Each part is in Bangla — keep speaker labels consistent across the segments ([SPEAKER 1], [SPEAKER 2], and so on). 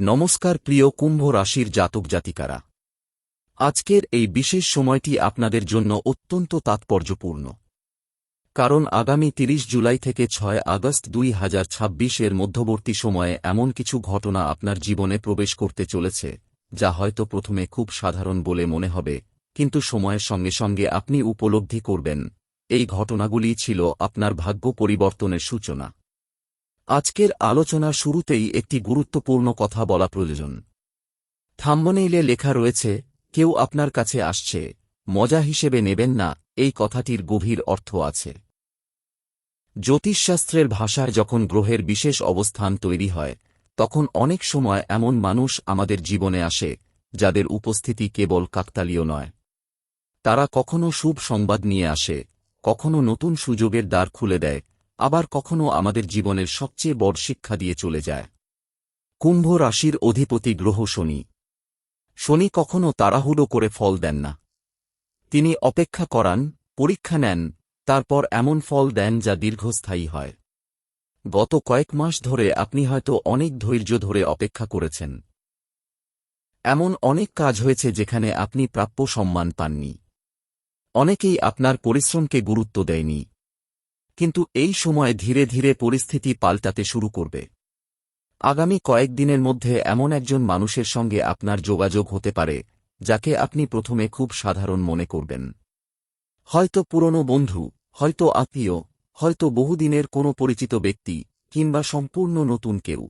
[SPEAKER 1] নমস্কার প্রিয় কুম্ভ রাশির জাতক জাতিকারা। আজকের এই বিশেষ সময়টি আপনাদের জন্য অত্যন্ত তাৎপর্যপূর্ণ, কারণ আগামী ৩০ জুলাই থেকে ৬ আগস্ট ২০২৬ এর মধ্যবর্তী সময়ে এমন কিছু ঘটনা আপনার জীবনে প্রবেশ করতে চলেছে যা হয়তো প্রথমে খুব সাধারণ বলে মনে হবে, কিন্তু সময়ের সঙ্গে সঙ্গে আপনি উপলব্ধি করবেন এই ঘটনাগুলি ছিল আপনার ভাগ্য পরিবর্তনের সূচনা। আজকের আলোচনার শুরুতেই একটি গুরুত্বপূর্ণ কথা বলা প্রয়োজন। থাম্বনেইলে লেখা রয়েছে, কেউ আপনার কাছে আসছে, মজা হিসেবে নেবেন না। এই কথাটির গভীর অর্থ আছে। জ্যোতিষশাস্ত্রের ভাষায় যখন গ্রহের বিশেষ অবস্থান তৈরি হয়, তখন অনেক সময় এমন মানুষ আমাদের জীবনে আসে যাদের উপস্থিতি কেবল কাকতালীয় নয়। তারা কখনো শুভ সংবাদ নিয়ে আসে, কখনো নতুন সুযোগের দ্বার খুলে দেয়, আবার কখনো আমাদের জীবনের সবচেয়ে বড় শিক্ষা দিয়ে চলে যায়। কুম্ভ রাশির অধিপতি গ্রহ শনি। শনি কখনো তাড়াহুড়ো করে ফল দেন না। তিনি অপেক্ষা করান, পরীক্ষা নেন, তারপর এমন ফল দেন যা দীর্ঘস্থায়ী হয়। গত কয়েক মাস ধরে আপনি হয়তো অনেক ধৈর্য ধরে অপেক্ষা করেছেন। এমন অনেক কাজ হয়েছে যেখানে আপনি প্রাপ্য সম্মান পাননি। অনেকেই আপনার পরিশ্রমকে গুরুত্ব দেয়নি। কিন্তু এই সময় ধীরে ধীরে পরিস্থিতি পাল্টাতে শুরু করবে। আগামী কয়েকদিনের মধ্যে এমন একজন মানুষের সঙ্গে আপনার যোগাযোগ হতে পারে যাকে আপনি প্রথমে খুব সাধারণ মনে করবেন। হয়তো পুরনো বন্ধু, হয়তো আত্মীয়, হয়তো বহুদিনের কোনো পরিচিত ব্যক্তি, কিংবা সম্পূর্ণ নতুন কেউ।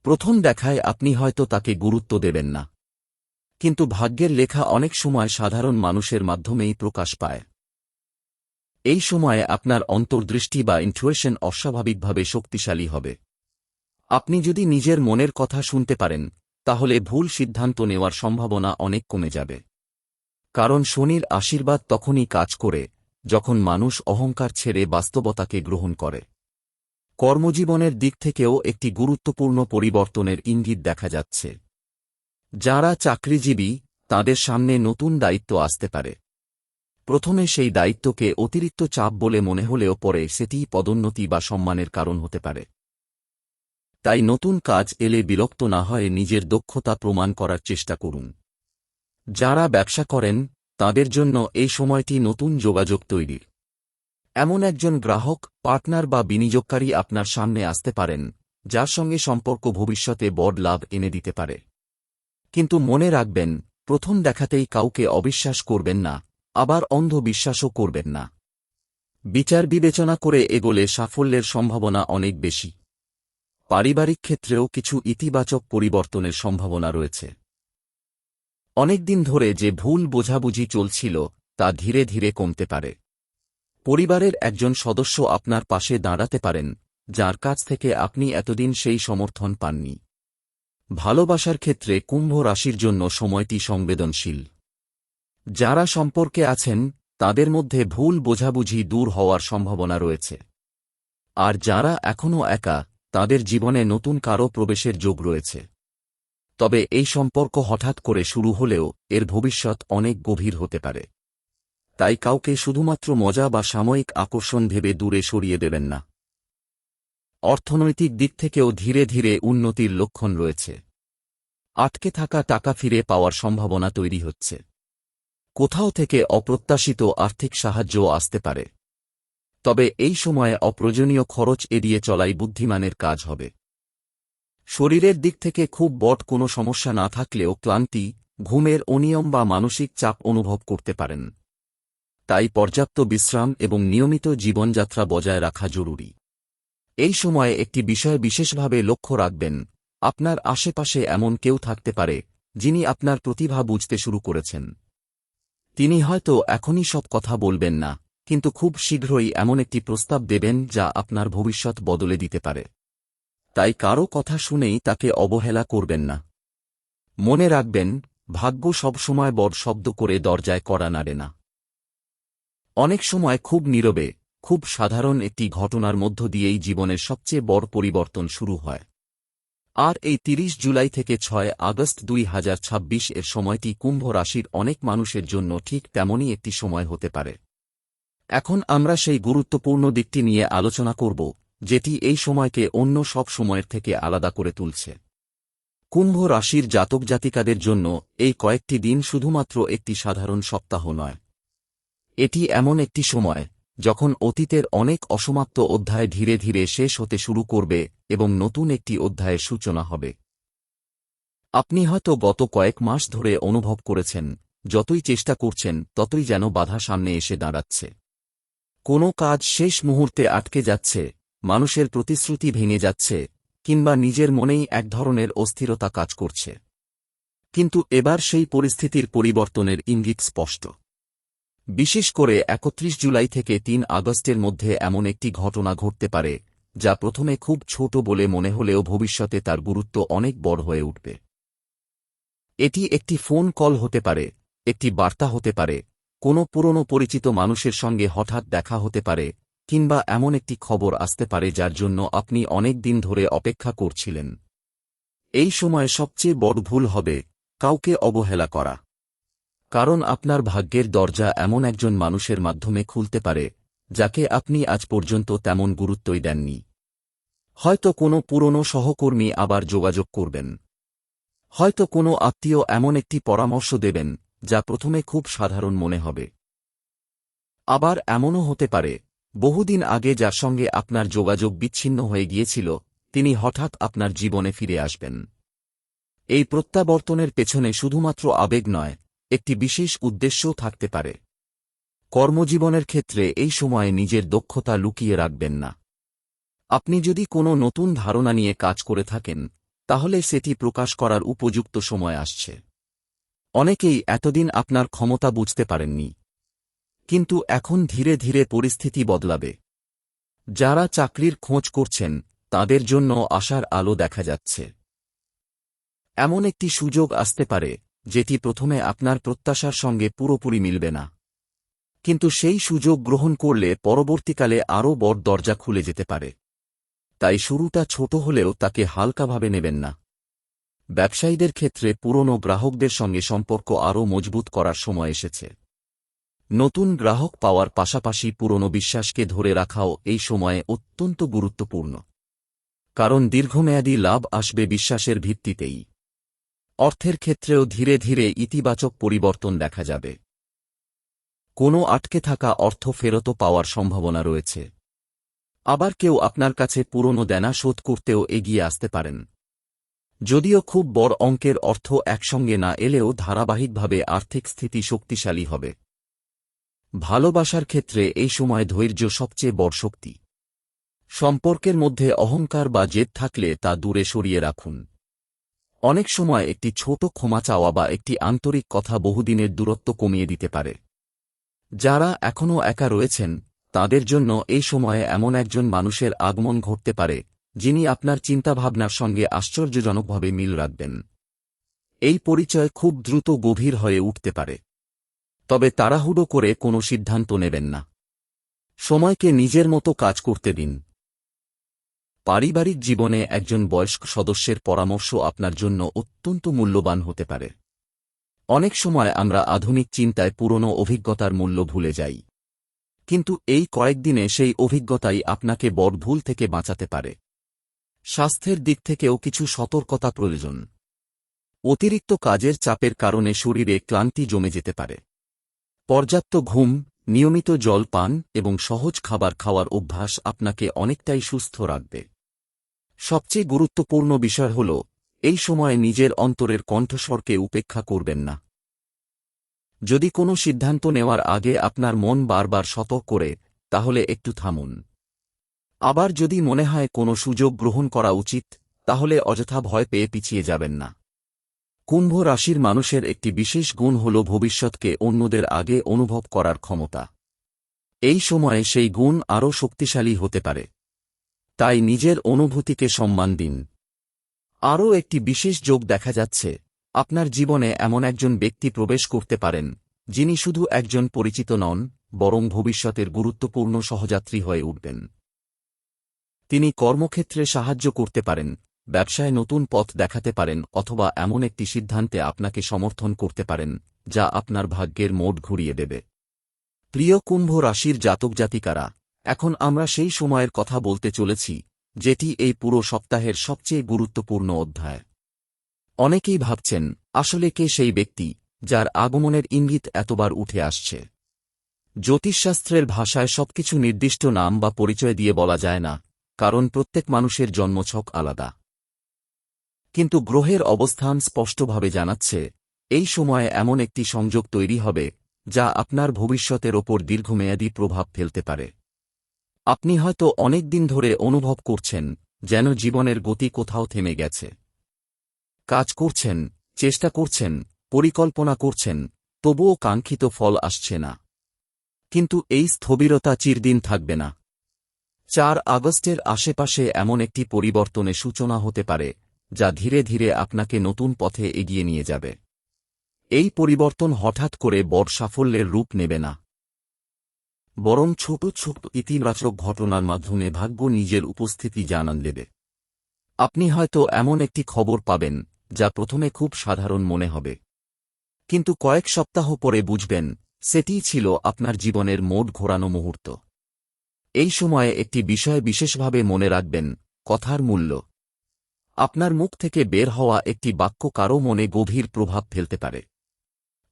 [SPEAKER 1] প্রথম দেখায় আপনি হয়তো তাকে গুরুত্ব দেবেন না, কিন্তু ভাগ্যের লেখা অনেক সময় সাধারণ মানুষের মাধ্যমেই প্রকাশ পায়। এই সময়ে আপনার অন্তর্দৃষ্টি বা ইনটুইশন অস্বাভাবিকভাবে শক্তিশালী হবে। আপনি যদি নিজের মনের কথা শুনতে পারেন, তাহলে ভুল সিদ্ধান্ত নেওয়ার সম্ভাবনা অনেক কমে যাবে। কারণ শনির আশীর্বাদ তখনই কাজ করে যখন মানুষ অহংকার ছেড়ে বাস্তবতাকে গ্রহণ করে। কর্মজীবনের দিক থেকেও একটি গুরুত্বপূর্ণ পরিবর্তনের ইঙ্গিত দেখা যাচ্ছে। যারা চাকরিজীবী, তাদের সামনে নতুন দায়িত্ব আসতে পারে। প্রথমে সেই দায়িত্বকে অতিরিক্ত চাপ বলে মনে হলেও পরে সেটিই পদোন্নতি বা সম্মানের কারণ হতে পারে। তাই নতুন কাজ এলে বিরক্ত না হয়ে নিজের দক্ষতা প্রমাণ করার চেষ্টা করুন। যারা ব্যবসা করেন, তাদের জন্য এই সময়টি নতুন যোগাযোগ তৈরির। এমন একজন গ্রাহক, পার্টনার বা বিনিয়োগকারী আপনার সামনে আসতে পারেন যার সঙ্গে সম্পর্ক ভবিষ্যতে বড় লাভ এনে দিতে পারে। কিন্তু মনে রাখবেন, প্রথম দেখাতেই কাউকে অবিশ্বাস করবেন না, আবার অন্ধ বিশ্বাসও করবেন না। বিচার বিবেচনা করে এগোলে সাফল্যের সম্ভাবনা অনেক বেশি। পারিবারিক ক্ষেত্রেও কিছু ইতিবাচক পরিবর্তনের সম্ভাবনা রয়েছে। অনেকদিন ধরে যে ভুল বোঝাবুঝি চলছিল তা ধীরে ধীরে কমতে পারে। পরিবারের একজন সদস্য আপনার পাশে দাঁড়াতে পারেন যার কাছ থেকে আপনি এতদিন সেই সমর্থন পাননি। ভালোবাসার ক্ষেত্রে কুম্ভ রাশির জন্য সময়টি সংবেদনশীল। যারা সম্পর্কে আছেন তাদের মধ্যে ভুল বোঝাবুঝি দূর হওয়ার সম্ভাবনা রয়েছে। আর যারা এখনও একা, তাদের জীবনে নতুন কারও প্রবেশের যোগ রয়েছে। তবে এই সম্পর্ক হঠাৎ করে শুরু হলেও এর ভবিষ্যৎ অনেক গভীর হতে পারে। তাই কাউকে শুধুমাত্র মজা বা সাময়িক আকর্ষণ ভেবে দূরে সরিয়ে দেবেন না। অর্থনৈতিক দিক থেকেও ধীরে ধীরে উন্নতির লক্ষণ রয়েছে। আটকে থাকা টাকা ফিরে পাওয়ার সম্ভাবনা তৈরি হচ্ছে। কোথাও থেকে অপ্রত্যাশিত আর্থিক সাহায্যও আসতে পারে। তবে এই সময়ে অপ্রয়োজনীয় খরচ এড়িয়ে চলাই বুদ্ধিমানের কাজ হবে। শরীরের দিক থেকে খুব বড় কোনো সমস্যা না থাকলেও ক্লান্তি, ঘুমের অনিয়ম বা মানসিক চাপ অনুভব করতে পারেন। তাই পর্যাপ্ত বিশ্রাম এবং নিয়মিত জীবনযাত্রা বজায় রাখা জরুরি। এই সময়ে একটি বিষয় বিশেষভাবে লক্ষ্য রাখবেন, আপনার আশেপাশে এমন কেউ থাকতে পারে যিনি আপনার প্রতিভা বুঝতে শুরু করেছেন। তিনি হয়তো এখনই সব কথা বলবেন না, কিন্তু খুব শীঘ্রই এমন একটি প্রস্তাব দেবেন যা আপনার ভবিষ্যৎ বদলে দিতে পারে। তাই কারও কথা শুনেই তাকে অবহেলা করবেন না। মনে রাখবেন, ভাগ্য সবসময় বড় শব্দ করে দরজায় কড়া নাড়ে না। অনেক সময় খুব নীরবে, খুব সাধারণ একটি ঘটনার মধ্য দিয়েই জীবনের সবচেয়ে বড় পরিবর্তন শুরু হয়। আর এই ৩০ জুলাই থেকে ৬ আগস্ট ২০২৬ এর সময়টি কুম্ভ রাশির অনেক মানুষের জন্য ঠিক তেমনই একটি সময় হতে পারে। এখন আমরা সেই গুরুত্বপূর্ণ দিকটি নিয়ে আলোচনা করব যেটি এই সময়কে অন্য সব সময়ের থেকে আলাদা করে তুলছে। কুম্ভ রাশির জাতক জাতিকাদের জন্য এই কয়েকটি দিন শুধুমাত্র একটি সাধারণ সপ্তাহ নয়। এটি এমন একটি সময় যখন অতীতের অনেক অসমাপ্ত অধ্যায় ধীরে ধীরে শেষ হতে শুরু করবে এবং নতুন একটি অধ্যায়ের সূচনা হবে। আপনি হয়তো গত কয়েক মাস ধরে অনুভব করেছেন, যতই চেষ্টা করছেন ততই যেন বাধা সামনে এসে দাঁড়াচ্ছে। কোনো কাজ শেষ মুহূর্তে আটকে যাচ্ছে, মানুষের প্রতিশ্রুতি ভেঙে যাচ্ছে, কিংবা নিজের মনেই এক ধরনের অস্থিরতা কাজ করছে। কিন্তু এবার সেই পরিস্থিতির পরিবর্তনের ইঙ্গিত স্পষ্ট। বিশেষ করে ৩১ জুলাই থেকে ৩ আগস্টের মধ্যে এমন একটি ঘটনা ঘটতে পারে যা প্রথমে খুব ছোট বলে মনে হলেও ভবিষ্যতে তার গুরুত্ব অনেক বড় হয়ে উঠবে। এটি একটি ফোন কল হতে পারে, একটি বার্তা হতে পারে, কোনো পুরনো পরিচিত মানুষের সঙ্গে হঠাৎ দেখা হতে পারে, কিংবা এমন একটি খবর আসতে পারে যার জন্য আপনি অনেক দিন ধরে অপেক্ষা করছিলেন। এই সময় সবচেয়ে বড় ভুল হবে কাউকে অবহেলা করা। কারণ আপনার ভাগ্যের দরজা এমন একজন মানুষের মাধ্যমে খুলতে পারে যাকে আপনি আজ পর্যন্ত তেমন গুরুত্বই দেননি। হয়তো কোনো পুরনো সহকর্মী আবার যোগাযোগ করবেন। হয়তো কোনো আত্মীয় এমন একটি পরামর্শ দেবেন যা প্রথমে খুব সাধারণ মনে হবে। আবার এমনও হতে পারে বহুদিন আগে যার সঙ্গে আপনার যোগাযোগ বিচ্ছিন্ন হয়ে গিয়েছিল তিনি হঠাৎ আপনার জীবনে ফিরে আসবেন। এই প্রত্যাবর্তনের পেছনে শুধুমাত্র আবেগ নয়, একটি বিশেষ উদ্দেশ্যও থাকতে পারে। কর্মজীবনের ক্ষেত্রে এই সময়ে নিজের দক্ষতা লুকিয়ে রাখবেন না। আপনি যদি কোনো নতুন ধারণা নিয়ে কাজ করে থাকেন তাহলে সেটি প্রকাশ করার উপযুক্ত সময় আসছে। অনেকেই এতদিন আপনার ক্ষমতা বুঝতে পারেননি, কিন্তু এখন ধীরে ধীরে পরিস্থিতি বদলাবে। যারা চাকরির খোঁজ করছেন তাদের জন্য আশার আলো দেখা যাচ্ছে। এমন একটি সুযোগ আসতে পারে যেটি প্রথমে আপনার প্রত্যাশার সঙ্গে পুরোপুরি মিলবে না, কিন্তু সেই সুযোগ গ্রহণ করলে পরবর্তীকালে আরও বড় দরজা খুলে যেতে পারে। তাই শুরুটা ছোট হলেও তাকে হালকাভাবে নেবেন না। ব্যবসায়ীদের ক্ষেত্রে পুরনো গ্রাহকদের সঙ্গে সম্পর্ক আরও মজবুত করার সময় এসেছে। নতুন গ্রাহক পাওয়ার পাশাপাশি পুরনো বিশ্বাসকে ধরে রাখাও এই সময়ে অত্যন্ত গুরুত্বপূর্ণ। কারণ দীর্ঘমেয়াদী লাভ আসবে বিশ্বাসের ভিত্তিতেই। অর্থের ক্ষেত্রেও ধীরে ধীরে ইতিবাচক পরিবর্তন দেখা যাবে। কোনো আটকে থাকা অর্থ ফেরত পাওয়ার সম্ভাবনা রয়েছে। আবার কেউ আপনার কাছে পুরনো দেনা শোধ করতেও এগিয়ে আসতে পারেন। যদিও খুব বড় অঙ্কের অর্থ একসঙ্গে না এলেও ধারাবাহিকভাবে আর্থিক স্থিতি শক্তিশালী হবে। ভালোবাসার ক্ষেত্রে এই সময় ধৈর্য সবচেয়ে বড় শক্তি। সম্পর্কের মধ্যে অহংকার বা জেদ থাকলে তা দূরে সরিয়ে রাখুন। অনেক সময় একটি ছোট ক্ষমা চাওয়া বা একটি আন্তরিক কথা বহুদিনের দূরত্ব কমিয়ে দিতে পারে। যারা এখনও একা রয়েছেন তাদের জন্য এই সময়ে এমন একজন মানুষের আগমন ঘটতে পারে যিনি আপনার চিন্তাভাবনার সঙ্গে আশ্চর্যজনকভাবে মিল রাখবেন। এই পরিচয় খুব দ্রুত গভীর হয়ে উঠতে পারে। তবে তাড়াহুড়ো করে কোনো সিদ্ধান্ত নেবেন না। সময়কে নিজের মতো কাজ করতে দিন। পারিবারিক জীবনে একজন বয়স্ক সদস্যের পরামর্শ আপনার জন্য অত্যন্ত মূল্যবান হতে পারে। অনেক সময় আমরা আধুনিক চিন্তায় পুরনো অভিজ্ঞতার মূল্য ভুলে যাই, কিন্তু এই কয়েকদিনে সেই অভিজ্ঞতাই আপনাকে বড় ভুল থেকে বাঁচাতে পারে। স্বাস্থ্যের দিক থেকেও কিছু সতর্কতা প্রয়োজন। অতিরিক্ত কাজের চাপের কারণে শরীরে ক্লান্তি জমে যেতে পারে। পর্যাপ্ত ঘুম, নিয়মিত জল পান এবং সহজ খাবার খাওয়ার অভ্যাস আপনাকে অনেকটাই সুস্থ রাখবে। সবচেয়ে গুরুত্বপূর্ণ বিষয় হল এই সময়ে নিজের অন্তরের কণ্ঠস্বরকে উপেক্ষা করবেন না। যদি কোনো সিদ্ধান্ত নেওয়ার আগে আপনার মন বারবার সতর্ক করে তাহলে একটু থামুন। আবার যদি মনে হয় কোনো সুযোগ গ্রহণ করা উচিত তাহলে অযথা ভয় পেয়ে পিছিয়ে যাবেন না। কুম্ভ রাশির মানুষের একটি বিশেষ গুণ হল ভবিষ্যৎকে অন্যদের আগে অনুভব করার ক্ষমতা। এই সময়ে সেই গুণ আরও শক্তিশালী হতে পারে। তাই নিজের অনুভূতিকে সম্মান দিন। আরও একটি বিশেষ যোগ দেখা যাচ্ছে, আপনার জীবনে এমন একজন ব্যক্তি প্রবেশ করতে পারেন যিনি শুধু একজন পরিচিত নন, বরং ভবিষ্যতের গুরুত্বপূর্ণ সহযাত্রী হয়ে উঠবেন। তিনি কর্মক্ষেত্রে সাহায্য করতে পারেন, ব্যবসায় নতুন পথ দেখাতে পারেন অথবা এমন একটি সিদ্ধান্তে আপনাকে সমর্থন করতে পারেন যা আপনার ভাগ্যের মোড় ঘুরিয়ে দেবে। প্রিয় কুম্ভ রাশির জাতক জাতিকারা, এখন আমরা সেই সময়ের কথা বলতে চলেছি যেটি এই পুরো সপ্তাহের সবচেয়ে গুরুত্বপূর্ণ অধ্যায়। অনেকেই ভাবছেন, আসলে কে সেই ব্যক্তি যার আগমনের ইঙ্গিত এতবার উঠে আসছে। জ্যোতিষশাস্ত্রের ভাষায় সবকিছু নির্দিষ্ট নাম বা পরিচয় দিয়ে বলা যায় না, কারণ প্রত্যেক মানুষের জন্মছক আলাদা। কিন্তু গ্রহের অবস্থান স্পষ্টভাবে জানাচ্ছে, এই সময়ে এমন একটি সংযোগ তৈরি হবে যা আপনার ভবিষ্যতের ওপর দীর্ঘমেয়াদী প্রভাব ফেলতে পারে। আপনি হয়তো অনেক দিন ধরে অনুভব করছেন যেন জীবনের গতি কোথাও থেমে গেছে। কাজ করছেন, চেষ্টা করছেন, পরিকল্পনা করছেন, তবুও কাঙ্ক্ষিত ফল আসছে না। কিন্তু এই স্থবিরতা চিরদিন থাকবে না। ৪ আগস্টের আশেপাশে এমন একটি পরিবর্তনের সূচনা হতে পারে যা ধীরে ধীরে আপনাকে নতুন পথে এগিয়ে নিয়ে যাবে। এই পরিবর্তন হঠাৎ করে বড় সাফল্যের রূপ নেবে না, বরং ছোট ছোট ইতিবাচক ঘটনার মাধ্যমে ভাগ্য নিজের উপস্থিতি জানান দেবে। আপনি হয়তো এমন একটি খবর পাবেন যা প্রথমে খুব সাধারণ মনে হবে, কিন্তু কয়েক সপ্তাহ পরে বুঝবেন সেটিই ছিল আপনার জীবনের মোড় ঘোরানো মুহূর্ত। এই সময়ে একটি বিষয় বিশেষভাবে মনে রাখবেন, কথার মূল্য। আপনার মুখ থেকে বের হওয়া একটি বাক্য কারও মনে গভীর প্রভাব ফেলতে পারে।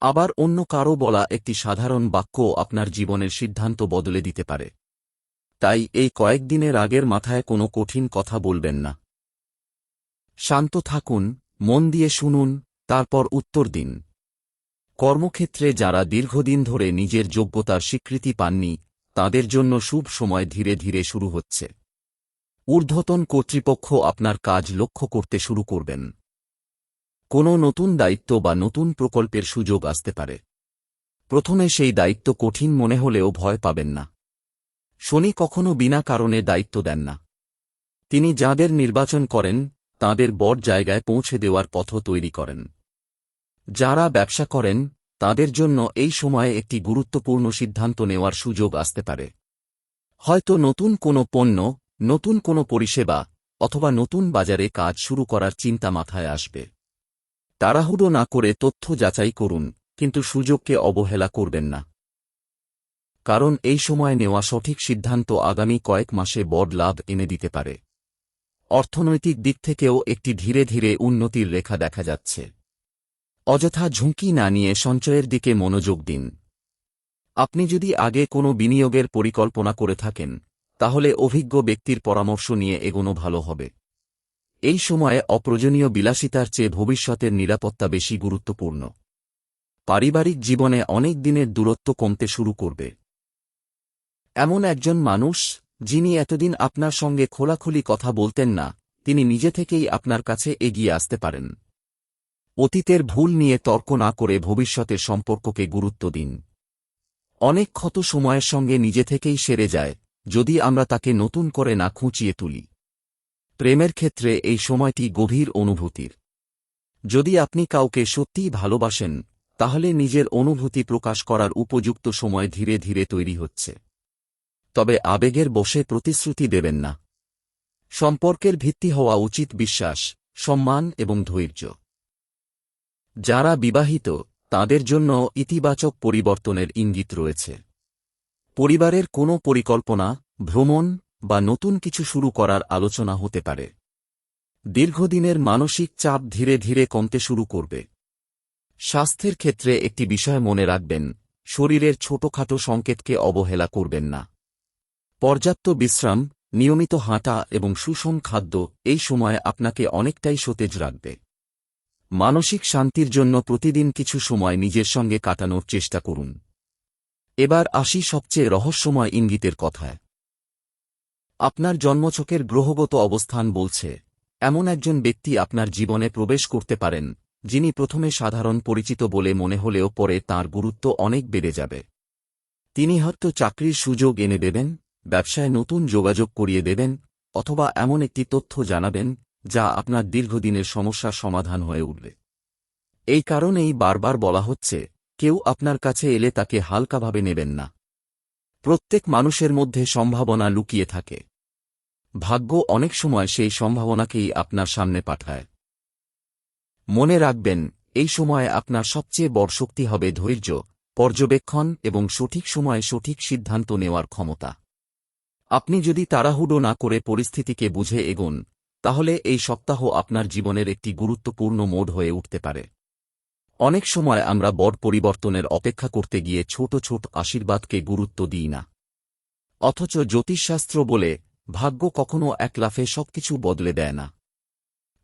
[SPEAKER 1] আবার অন্য কারও বলা একটি সাধারণ বাক্য আপনার জীবনের সিদ্ধান্ত বদলে দিতে পারে। তাই এই কয়েকদিনের আগের মাথায় কোনো কঠিন কথা বলবেন না। শান্ত থাকুন, মন দিয়ে শুনুন, তারপর উত্তর দিন। কর্মক্ষেত্রে যারা দীর্ঘদিন ধরে নিজের যোগ্যতার স্বীকৃতি পাননি, তাদের জন্য শুভ সময় ধীরে ধীরে শুরু হচ্ছে। ঊর্ধ্বতন কর্তৃপক্ষ আপনার কাজ লক্ষ্য করতে শুরু করবেন। কোনো নতুন দায়িত্ব বা নতুন প্রকল্পের সুযোগ আসতে পারে। প্রথমে সেই দায়িত্ব কঠিন মনে হলেও ভয় পাবেন না। শনি কখনো বিনা কারণে দায়িত্ব দেন না। তিনি যাঁদের নির্বাচন করেন তাঁদের বড় জায়গায় পৌঁছে দেওয়ার পথ তৈরি করেন। যাঁরা ব্যবসা করেন তাঁদের জন্য এই সময়ে একটি গুরুত্বপূর্ণ সিদ্ধান্ত নেওয়ার সুযোগ আসতে পারে। হয়তো নতুন কোনো পণ্য, নতুন কোনো পরিষেবা অথবা নতুন বাজারে কাজ শুরু করার চিন্তা মাথায় আসবে। তাড়াহুড়ো না করে তথ্য যাচাই করুন, কিন্তু সুযোগকে অবহেলা করবেন না। কারণ এই সময় নেওয়া সঠিক সিদ্ধান্ত আগামী কয়েক মাসে বড় লাভ এনে দিতে পারে। অর্থনৈতিক দিক থেকেও একটি ধীরে ধীরে উন্নতির রেখা দেখা যাচ্ছে। অযথা ঝুঁকি না নিয়ে সঞ্চয়ের দিকে মনোযোগ দিন। আপনি যদি আগে কোনো বিনিয়োগের পরিকল্পনা করে থাকেন, তাহলে অভিজ্ঞ ব্যক্তির পরামর্শ নিয়ে এগোনো ভালো হবে। এই সময়ে অপ্রয়োজনীয় বিলাসিতার চেয়ে ভবিষ্যতের নিরাপত্তা বেশি গুরুত্বপূর্ণ। পারিবারিক জীবনে অনেক দিনের দূরত্ব কমতে শুরু করবে। এমন একজন মানুষ যিনি এতদিন আপনার সঙ্গে খোলাখুলি কথা বলতেন না, তিনি নিজে থেকেই আপনার কাছে এগিয়ে আসতে পারেন। অতীতের ভুল নিয়ে তর্ক না করে ভবিষ্যতের সম্পর্ককে গুরুত্ব দিন। অনেক ক্ষত সময়ের সঙ্গে নিজে থেকেই সেরে যায়, যদি আমরা তাকে নতুন করে না খুঁচিয়ে তুলি। প্রেমের ক্ষেত্রে এই সময়টি গভীর অনুভূতির। যদি আপনি কাউকে সত্যিই ভালোবাসেন, তাহলে নিজের অনুভূতি প্রকাশ করার উপযুক্ত সময় ধীরে ধীরে তৈরি হচ্ছে। তবে আবেগের বশে প্রতিশ্রুতি দেবেন না। সম্পর্কের ভিত্তি হওয়া উচিত বিশ্বাস, সম্মান এবং ধৈর্য। যারা বিবাহিত তাদের জন্য ইতিবাচক পরিবর্তনের ইঙ্গিত রয়েছে। পরিবারের কোনো পরিকল্পনা, ভ্রমণ বা নতুন কিছু শুরু করার আলোচনা হতে পারে। দীর্ঘদিনের মানসিক চাপ ধীরে ধীরে কমতে শুরু করবে। স্বাস্থ্যের ক্ষেত্রে একটি বিষয় মনে রাখবেন, শরীরের ছোটখাটো সংকেতকে অবহেলা করবেন না। পর্যাপ্ত বিশ্রাম, নিয়মিত হাঁটা এবং সুষম খাদ্য এই সময়ে আপনাকে অনেকটাই সতেজ রাখবে। মানসিক শান্তির জন্য প্রতিদিন কিছু সময় নিজের সঙ্গে কাটানোর চেষ্টা করুন। এবার আসি সবচেয়ে রহস্যময় ইঙ্গিতের কথায়। আপনার জন্মছকের গ্রহগত অবস্থান বলছে, এমন একজন ব্যক্তি আপনার জীবনে প্রবেশ করতে পারেন যিনি প্রথমে সাধারণ পরিচিত বলে মনে হলেও পরে তাঁর গুরুত্ব অনেক বেড়ে যাবে। তিনি হয়তো চাকরির সুযোগ এনে দেবেন, ব্যবসায় নতুন যোগাযোগ করিয়ে দেবেন, অথবা এমন একটি তথ্য জানাবেন যা আপনার দীর্ঘদিনের সমস্যার সমাধান হয়ে উঠবে। এই কারণেই বারবার বলা হচ্ছে, কেউ আপনার কাছে এলে তাকে হালকাভাবে নেবেন না। প্রত্যেক মানুষের মধ্যে সম্ভাবনা লুকিয়ে থাকে। ভাগ্য অনেক সময় সেই সম্ভাবনাকেই আপনার সামনে পাঠায়। মনে রাখবেন, এই সময়ে আপনার সবচেয়ে বড় শক্তি হবে ধৈর্য, পর্যবেক্ষণ এবং সঠিক সময়ে সঠিক সিদ্ধান্ত নেওয়ার ক্ষমতা। আপনি যদি তাড়াহুড়ো না করে পরিস্থিতিকে বুঝে এগোন, তাহলে এই সপ্তাহ আপনার জীবনের একটি গুরুত্বপূর্ণ মোড় হয়ে উঠতে পারে। অনেক সময় আমরা বড় পরিবর্তনের অপেক্ষা করতে গিয়ে ছোট ছোট আশীর্বাদকে গুরুত্ব দিই না। অথচ জ্যোতিষশাস্ত্র বলে, ভাগ্য কখনো এক লাফে সবকিছু বদলে দেয় না।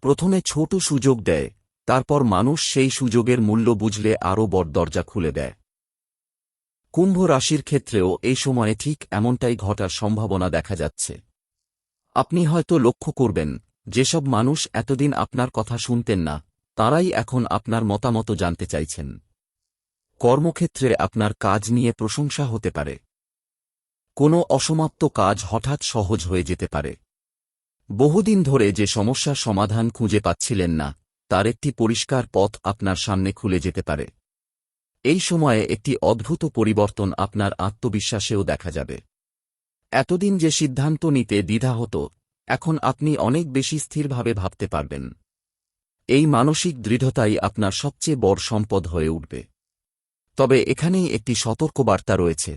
[SPEAKER 1] প্রথমে ছোট সুযোগ দেয়, তারপর মানুষ সেই সুযোগের মূল্য বুঝলে আরও বড় দরজা খুলে দেয়। কুম্ভ রাশির ক্ষেত্রেও এই সময়ে ঠিক এমনটাই ঘটার সম্ভাবনা দেখা যাচ্ছে। আপনি হয়তো লক্ষ্য করবেন, যেসব মানুষ এতদিন আপনার কথা শুনতেন না, তারাই এখন আপনার মতামত জানতে চাইছেন। কর্মক্ষেত্রে আপনার কাজ নিয়ে প্রশংসা হতে পারে। কোনো অসমাপ্ত কাজ হঠাৎ সহজ হয়ে যেতে পারে। বহুদিন ধরে যে সমস্যার সমাধান খুঁজে পাচ্ছিলেন না, তার একটি পরিষ্কার পথ আপনার সামনে খুলে যেতে পারে। এই সময়ে একটি অদ্ভুত পরিবর্তন আপনার আত্মবিশ্বাসেও দেখা যাবে। এতদিন যে সিদ্ধান্ত নিতে দ্বিধা হতো, এখন আপনি অনেক বেশি স্থিরভাবে ভাবতে পারবেন। এই মানসিক দৃঢ়তাই আপনার সবচেয়ে বড় সম্পদ হয়ে উঠবে। তবে এখানেই একটি সতর্কবার্তা রয়েছে।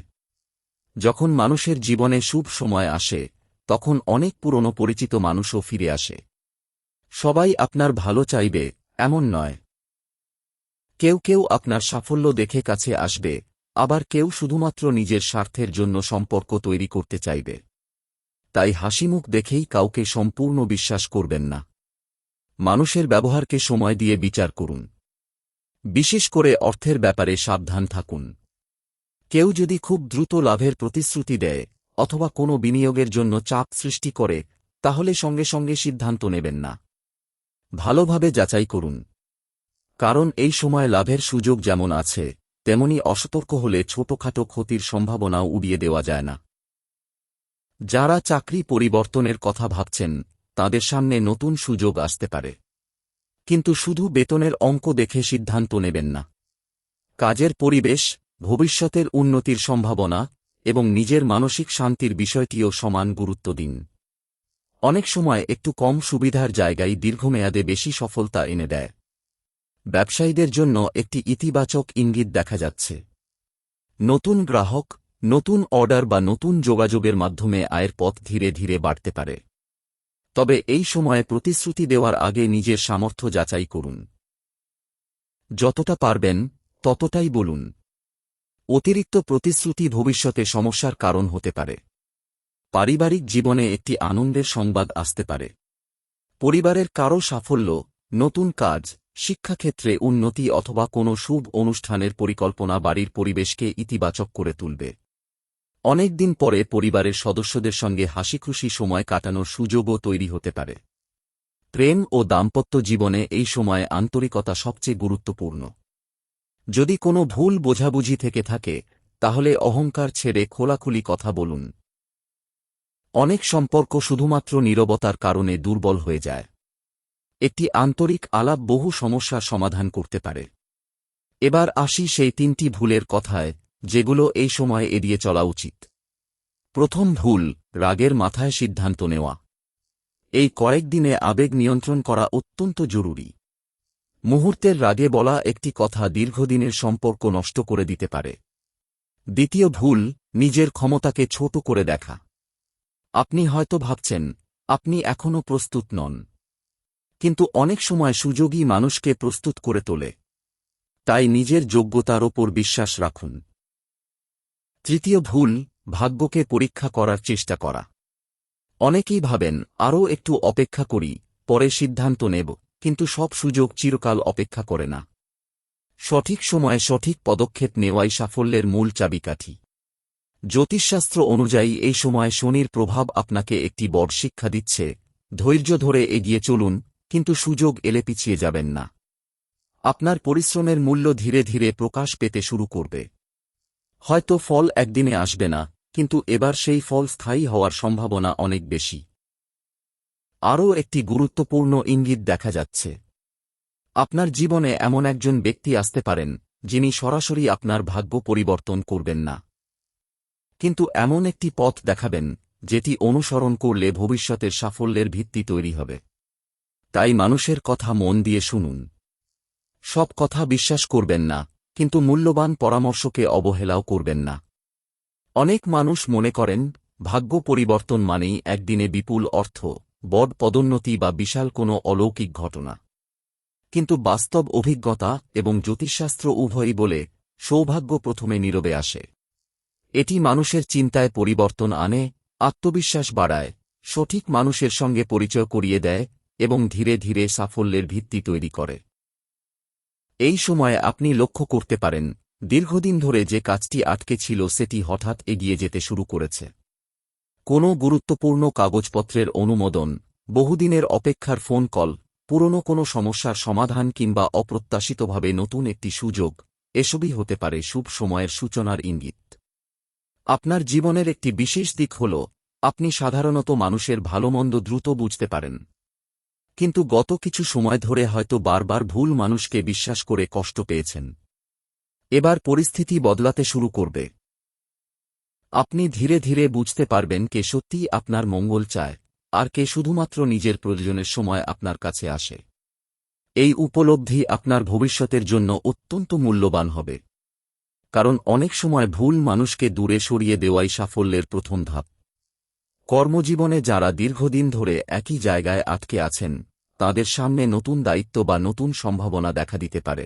[SPEAKER 1] যখন মানুষের জীবনে শুভ সময় আসে, তখন অনেক পুরনো পরিচিত মানুষও ফিরে আসে। সবাই আপনার ভালো চাইবে এমন নয়। কেউ কেউ আপনার সাফল্য দেখে কাছে আসবে, আবার কেউ শুধুমাত্র নিজের স্বার্থের জন্য সম্পর্ক তৈরি করতে চাইবে। তাই হাসিমুখ দেখেই কাউকে সম্পূর্ণ বিশ্বাস করবেন না। মানুষের ব্যবহারকে সময় দিয়ে বিচার করুন। বিশেষ করে অর্থের ব্যাপারে সাবধান থাকুন। কেউ যদি খুব দ্রুত লাভের প্রতিশ্রুতি দেয় অথবা কোনো বিনিয়োগের জন্য চাপ সৃষ্টি করে, তাহলে সঙ্গে সঙ্গে সিদ্ধান্ত নেবেন না। ভালোভাবে যাচাই করুন। কারণ এই সময় লাভের সুযোগ যেমন আছে, তেমনি অসতর্ক হলে ছোটখাটো ক্ষতির সম্ভাবনাও উড়িয়ে দেওয়া যায় না। যারা চাকরি পরিবর্তনের কথা ভাবছেন, তাদের সামনে নতুন সুযোগ আসতে পারে। কিন্তু শুধু বেতনের অঙ্ক দেখে সিদ্ধান্ত নেবেন না। কাজের পরিবেশ, ভবিষ্যতের উন্নতির সম্ভাবনা এবং নিজের মানসিক শান্তির বিষয়টিও সমান গুরুত্ব দিন। অনেক সময় একটু কম সুবিধার জায়গায় দীর্ঘমেয়াদে বেশি সফলতা এনে দেয়। ব্যবসায়ীদের জন্য একটি ইতিবাচক ইঙ্গিত দেখা যাচ্ছে। নতুন গ্রাহক, নতুন অর্ডার বা নতুন যোগাযোগের মাধ্যমে আয়ের পথ ধীরে ধীরে বাড়তে পারে। তবে এই সময়ে প্রতিশ্রুতি দেওয়ার আগে নিজের সামর্থ্য যাচাই করুন। যতটা পারবেন ততটাই বলুন। অতিরিক্ত প্রতিশ্রুতি ভবিষ্যতে সমস্যার কারণ হতে পারে। পারিবারিক জীবনে একটি আনন্দের সংবাদ আসতে পারে। পরিবারের কারও সাফল্য, নতুন কাজ, শিক্ষাক্ষেত্রে উন্নতি অথবা কোনো শুভ অনুষ্ঠানের পরিকল্পনা বাড়ির পরিবেশকে ইতিবাচক করে তুলবে। অনেক দিন পরে পরিবারের সদস্যদের সঙ্গে হাসিখুশি সময় কাটানোর সুযোগও তৈরি হতে পারে। প্রেম ও দাম্পত্য জীবনে এই সময়ে আন্তরিকতা সবচেয়ে গুরুত্বপূর্ণ। যদি কোনো ভুল বোঝাবুঝি থেকে থাকে, তাহলে অহংকার ছেড়ে খোলাখুলি কথা বলুন। অনেক সম্পর্ক শুধুমাত্র নীরবতার কারণে দুর্বল হয়ে যায়। একটি আন্তরিক আলাপ বহু সমস্যার সমাধান করতে পারে। এবার আসি সেই 3টি ভুলের কথায়, যেগুলো এই সময়ে এড়িয়ে চলা উচিত। প্রথম ভুল, রাগের মাথায় সিদ্ধান্ত নেওয়া। এই কয়েকদিনে আবেগ নিয়ন্ত্রণ করা অত্যন্ত জরুরি। মুহূর্তের রাগে বলা একটি কথা দীর্ঘদিনের সম্পর্ক নষ্ট করে দিতে পারে। দ্বিতীয় ভুল, নিজের ক্ষমতাকে ছোট করে দেখা। আপনি হয়তো ভাবছেন, আপনি এখনও প্রস্তুত নন। কিন্তু অনেক সময় সুযোগই মানুষকে প্রস্তুত করে তোলে। তাই নিজের যোগ্যতার ওপর বিশ্বাস রাখুন। তৃতীয় ভুল, ভাগ্যকে পরীক্ষা করার চেষ্টা করা। অনেকেই ভাবেন, আরও একটু অপেক্ষা করি, পরে সিদ্ধান্ত নেব, কিন্তু সব সুযোগ চিরকাল অপেক্ষা করে না। সঠিক সময়ে সঠিক পদক্ষেপ নেওয়াই সাফল্যের মূল চাবিকাঠি। জ্যোতিষশাস্ত্র অনুযায়ী এই সময় শনির প্রভাব আপনাকে একটি বড় শিক্ষা দিচ্ছে। ধৈর্য ধরে এগিয়ে চলুন, কিন্তু সুযোগ এলে পিছিয়ে যাবেন না। আপনার পরিশ্রমের মূল্য ধীরে ধীরে প্রকাশ পেতে শুরু করবে। হয়তো ফল একদিনে আসবে না, কিন্তু এবার সেই ফল স্থায়ী হওয়ার সম্ভাবনা অনেক বেশি। আরও একটি গুরুত্বপূর্ণ ইঙ্গিত দেখা যাচ্ছে। আপনার জীবনে এমন একজন ব্যক্তি আসতে পারেন, যিনি সরাসরি আপনার ভাগ্য পরিবর্তন করবেন না, কিন্তু এমন একটি পথ দেখাবেন, যেটি অনুসরণ করলে ভবিষ্যতের সাফল্যের ভিত্তি তৈরি হবে। তাই মানুষের কথা মন দিয়ে শুনুন। সব কথা বিশ্বাস করবেন না, কিন্তু মূল্যবান পরামর্শকে অবহেলাও করবেন না। অনেক মানুষ মনে করেন, ভাগ্য পরিবর্তন মানেই একদিনে বিপুল অর্থ, বড় পদোন্নতি বা বিশাল কোনো অলৌকিক ঘটনা। কিন্তু বাস্তব অভিজ্ঞতা এবং জ্যোতিষশাস্ত্র উভয়ই বলে সৌভাগ্য প্রথমে নীরবে আসে। এটি মানুষের চিন্তায় পরিবর্তন আনে, আত্মবিশ্বাস বাড়ায়, সঠিক মানুষের সঙ্গে পরিচয় করিয়ে দেয় এবং ধীরে ধীরে সাফল্যের ভিত্তি তৈরি করে। এই সময়ে আপনি লক্ষ্য করতে পারেন দীর্ঘদিন ধরে যে কাজটি আটকে ছিল সেটি হঠাৎ এগিয়ে যেতে শুরু করেছে। কোনো গুরুত্বপূর্ণ কাগজপত্রের অনুমোদন, বহুদিনের অপেক্ষার ফোন কল, পুরনো কোনো সমস্যার সমাধান কিংবা অপ্রত্যাশিতভাবে নতুন একটি সুযোগ, এসবই হতে পারে শুভ সময়ের সূচনার ইঙ্গিত। আপনার জীবনের একটি বিশেষ দিক হল আপনি সাধারণত মানুষের ভালোমন্দ দ্রুত বুঝতে পারেন। কিন্তু গত কিছু সময় ধরে হয়তো বারবার ভুল মানুষকে বিশ্বাস করে কষ্ট পেয়েছেন। এবার পরিস্থিতি বদলাতে শুরু করবে। আপনি ধীরে ধীরে বুঝতে পারবেন কে সত্যিই আপনার মঙ্গল চায় আর কে শুধুমাত্র নিজের প্রয়োজনের সময় আপনার কাছে আসে। এই উপলব্ধি আপনার ভবিষ্যতের জন্য অত্যন্ত মূল্যবান হবে, কারণ অনেক সময় ভুল মানুষকে দূরে সরিয়ে দেওয়াই সাফল্যের প্রথম ধাপ। কর্মজীবনে যারা দীর্ঘদিন ধরে একই জায়গায় আটকে আছেন, তাদের সামনে নতুন দায়িত্ব বা নতুন সম্ভাবনা দেখা দিতে পারে।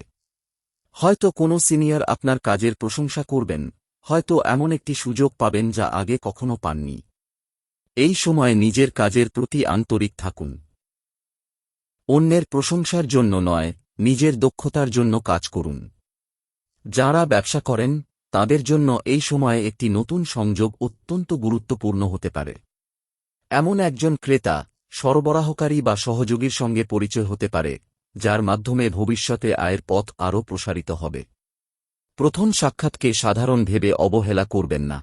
[SPEAKER 1] হয়তো কোনো সিনিয়র আপনার কাজের প্রশংসা করবেন, হয়তো এমন একটি সুযোগ পাবেন যা আগে কখনো পাননি। এই সময়ে নিজের কাজের প্রতি আন্তরিক থাকুন। অন্যের প্রশংসার জন্য নয়, নিজের দক্ষতার জন্য কাজ করুন। যারা ব্যবসা করেন তাদের জন্য এই সময়ে একটি নতুন সংযোগ অত্যন্ত গুরুত্বপূর্ণ হতে পারে। এমন একজন ক্রেতা, সরবরাহকারী বা সহযোগীর সঙ্গে পরিচয় হতে পারে যার মাধ্যমে ভবিষ্যতে আয়ের পথ আরও প্রসারিত হবে। প্রথম সাক্ষাৎকে সাধারণ ভেবে অবহেলা করবেন না।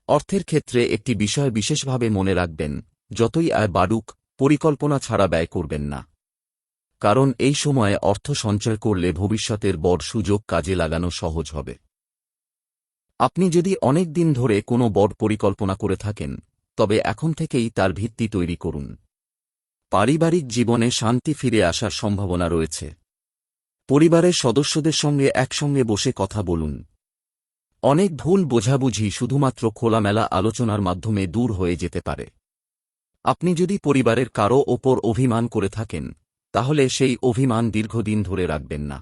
[SPEAKER 1] অর্থের ক্ষেত্রে একটি বিষয় বিশেষভাবে মনে রাখবেন, যতই আয় বাড়ুক, পরিকল্পনা ছাড়া ব্যয় করবেন না। কারণ এই সময়ে অর্থ সঞ্চয় করলে ভবিষ্যতের বড় সুযোগ কাজে লাগানো সহজ হবে। আপনি যদি অনেক দিন ধরে কোনো বড় পরিকল্পনা করে থাকেন, তবে এখন থেকেই তার ভিত্তি তৈরি করুন। পারিবারিক জীবনে শান্তি ফিরে আসার সম্ভাবনা রয়েছে। পরিবারের সদস্যদের সঙ্গে একসঙ্গে বসে কথা বলুন। অনেক ভুল বোঝাবুঝি শুধুমাত্র খোলামেলা আলোচনার মাধ্যমে দূর হয়ে যেতে পারে। আপনি যদি পরিবারের কারও ওপর অভিমান করে থাকেন, তাহলে সেই অভিমান দীর্ঘদিন ধরে রাখবেন না।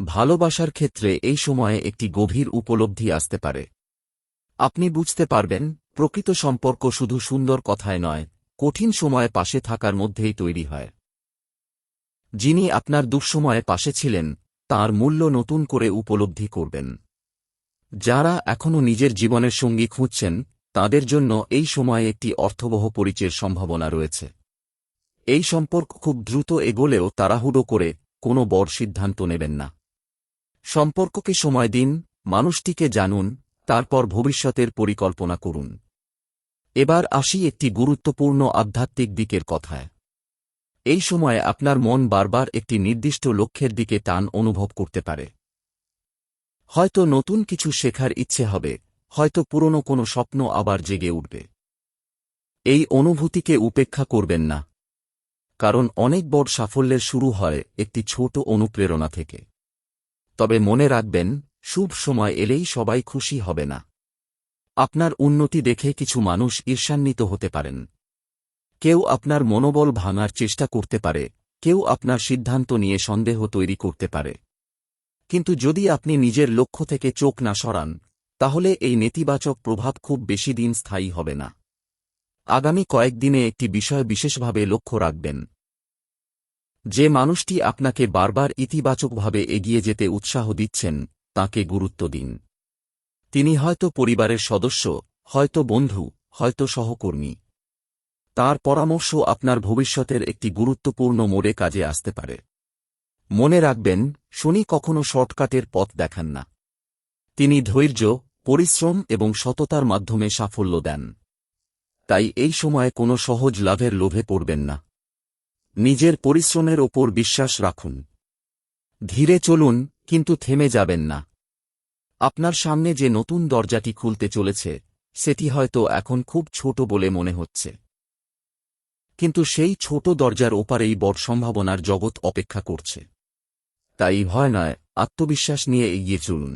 [SPEAKER 1] ভালোবাসার ক্ষেত্রে এই সময়ে একটি গভীর উপলব্ধি আসতে পারে। আপনি বুঝতে পারবেন প্রকৃত সম্পর্ক শুধু সুন্দর কথায় নয়, কঠিন সময়ে পাশে থাকার মধ্যেই তৈরি হয়। যিনি আপনার দুঃসময়ে পাশে ছিলেন, তার মূল্য নতুন করে উপলব্ধি করবেন। যারা এখনও নিজের জীবনের সঙ্গী খুঁজছেন, তাদের জন্য এই সময়ে একটি অর্থবহ পরিচয়ের সম্ভাবনা রয়েছে। এই সম্পর্ক খুব দ্রুত এগোলেও তাড়াহুড়ো করে কোনো বড় সিদ্ধান্ত নেবেন না। সম্পর্ককে সময় দিন, মানুষটিকে জানুন, তারপর ভবিষ্যতের পরিকল্পনা করুন। এবার আসি একটি গুরুত্বপূর্ণ আধ্যাত্মিক দিকের কথায়। এই সময়ে আপনার মন বারবার একটি নির্দিষ্ট লক্ষ্যের দিকে টান অনুভব করতে পারে। হয়তো নতুন কিছু শেখার ইচ্ছে হবে, হয়তো পুরনো কোনো স্বপ্ন আবার জেগে উঠবে। এই অনুভূতিকে উপেক্ষা করবেন না, কারণ অনেক বড় সাফল্যের শুরু হয় একটি ছোট অনুপ্রেরণা থেকে। তবে মনে রাখবেন, শুভ সময় এলেই সবাই খুশি হবে না। আপনার উন্নতি দেখে কিছু মানুষ ঈর্ষান্বিত হতে পারেন। কেউ আপনার মনোবল ভাঙার চেষ্টা করতে পারে, কেউ আপনার সিদ্ধান্ত নিয়ে সন্দেহ তৈরি করতে পারে। কিন্তু যদি আপনি নিজের লক্ষ্য থেকে চোখ না সরান, তাহলে এই নেতিবাচক প্রভাব খুব বেশি দিন স্থায়ী হবে না। আগামী কয়েকদিনে একটি বিষয় বিশেষভাবে লক্ষ্য রাখবেন। যে মানুষটি আপনাকে বারবার ইতিবাচকভাবে এগিয়ে যেতে উৎসাহ দিচ্ছেন, তাকে গুরুত্ব দিন। তিনি হয়তো পরিবারের সদস্য, হয়তো বন্ধু, হয়তো সহকর্মী। তার পরামর্শ আপনার ভবিষ্যতের একটি গুরুত্বপূর্ণ মোড়ে কাজে আসতে পারে। মনে রাখবেন, শনি কখনো শর্টকাটের পথ দেখান না। তিনি ধৈর্য, পরিশ্রম এবং সততার মাধ্যমে সাফল্য দেন। তাই এই সময়ে কোনো সহজ লাভের লোভে পড়বেন না। নিজের পরিশ্রমের ওপর বিশ্বাস রাখুন। ধীরে চলুন, কিন্তু থেমে যাবেন না। আপনার সামনে যে নতুন দরজাটি খুলতে চলেছে, সেটি হয়তো এখন খুব ছোট বলে মনে হচ্ছে। কিন্তু সেই ছোট দরজার ওপারেই বড় সম্ভাবনার জগৎ অপেক্ষা করছে। তাই ভয় নয়, আত্মবিশ্বাস নিয়ে এগিয়ে চলুন।